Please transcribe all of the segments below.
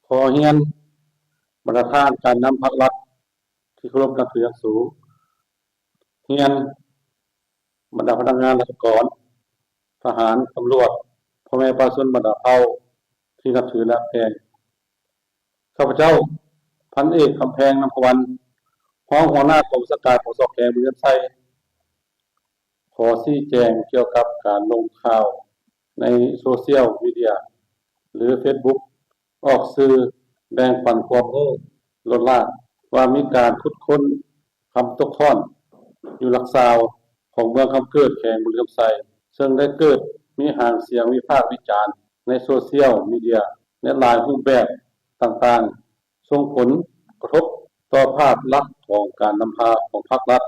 ขอเรียนบรรทานการนำภาครัฐที่เคารพนับถืออย่างสูงเรียนบรรดาพนักงานราชการทหารตำรวจพ่อแม่ประชาชนบรรดาเผ่าที่นับถือและแพงข้าพเจ้าพันเอกคำแพงนำพวันห้องหัวหน้ากองบัญชาการของสกบุรีรัมย์ไซขอชี้แจงเกี่ยวกับการลงข่าวในโซเชียลมีเดียหรือ Facebook ออกสื่อแบ่งปันความรู้ลดละว่ามีการขุดค้นคำตกท่อนอยู่หลักซาวของเมืองคำเกิดแขวงบุรีรัมย์ไซซึ่งได้เกิดมีหางเสียงวิพากษ์วิจารณ์ในโซเชียลมีเดียในหลายรูปแบบต่างๆส่งผลกระทบต่อภาพลักษณ์ของการนำพาของภาครัฐ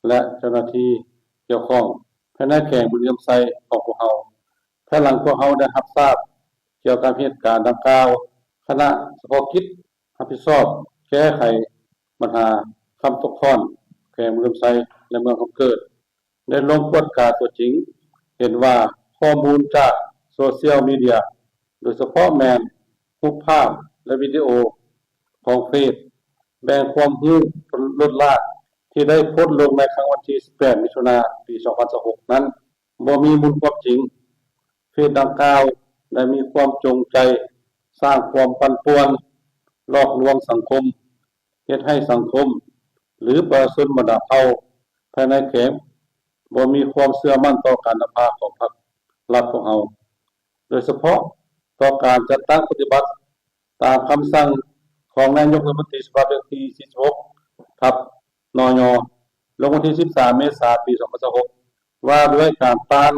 และเจ้าหน้าที่เกี่ยวข้องภายในแขวงบุรีรัมย์ไซของพวกเราภายหลังพวกเราได้รับทราบเกี่ยวกับเหตุการณ์ดังกล่าวคณะเฉพาะกิจรับผิดชอบแก้ไขปัญหาคำตกท่อนแขวงบุรีรัมย์ไซและเมืองคำเกิดได้ลงตรวจการตัวจริงเห็นว่าข้อมูลจากโซเชียลมีเดียโดยเฉพาะรูปภาพและวิดีโอของเฟซแบ่งความรู้ลดละที่ได้โพสต์ลงในครั้งวันที่18มิถุนายนปี2026นั้นบ่มีมูลความจริงเฟซดังกล่าวได้มีความจงใจสร้างความปั่นป่วนหลอกลวงสังคมเฮ็ดให้สังคมหรือประชาชนบรรดาเผ่าภายในแขวงบ่มีความเชื่อมั่นต่อการนำพาของพรรครัฐของเราโดยเฉพาะต่อการจัดตั้งปฏิบัติตามคำสั่งของนายกรัฐมนตรีฉบับที่46/นย.ลงวันที่13เมษายนปี2026ว่าด้วยการต้าน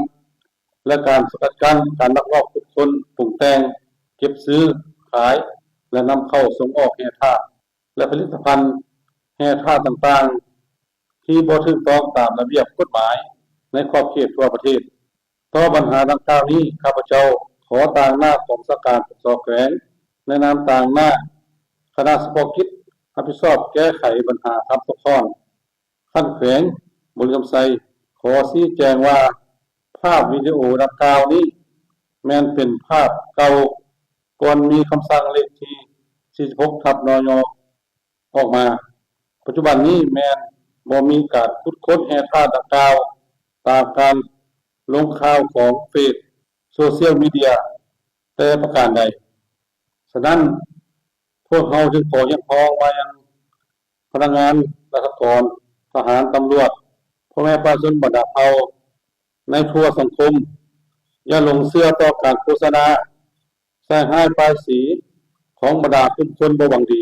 และการสกัดกั้นการลักลอบขุดค้นปรุงแต่งเก็บซื้อขายและนำเข้าส่งออกแร่ธาตุและผลิตภัณฑ์แร่ธาตุต่างๆที่บ่ถูกต้องตามระเบียบกฎหมายในขอบเขตทั่วประเทศต่อปัญหาดังกล่าวนี้ข้าพเจ้าขอต่างหน้ากองบัญชาการสแขวงในนามต่างหน้าคณะเฉพาะกิจรับผิดชอบแก้ไขปัญหาคำตกท่อนขั้นแขวงบุรีรัมย์ไซขอชี้แจงว่าภาพวิดีโอดังกล่าวนี้แม้นเป็นภาพเก่าก่อนมีคำสั่งเลขที่46/นย.ออกมาปัจจุบันนี้แม้นบ่มีการขุดค้นแร่ธาตุดังกล่าวตามการลงข่าวของเฟซโซเชียลมีเดียแต่ประการใดฉะนั้นพวกเราจึงขอเรียกร้องว่ายังพนักงานราชการทหารตำรวจพ่อแม่ประชาชนบรรดาเผ่าในทั่วสังคมอย่าหลงเชื่อต่อการโฆษณาใส่ร้ายป้ายสีของบรรดาผู้คนบ่หวังดี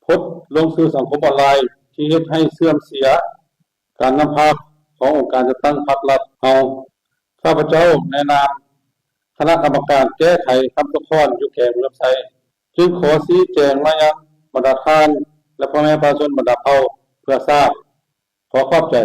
โพสต์ลงสื่อสังคมออนไลน์ที่เฮ็ดให้เสื่อมเสียการนำพาขององค์การจัดตั้งพรรครัฐเฮาข้าพเจ้าในนามคณะกรรมการแก้ไขคำตกท่อนอยู่แขวงบุรีรัมย์ไซจึงขอชี้แจงมายังบรรดาท่านและพ่อแม่ประชาชนบรรดาเผ่าเพื่อทราบขอขอบใจ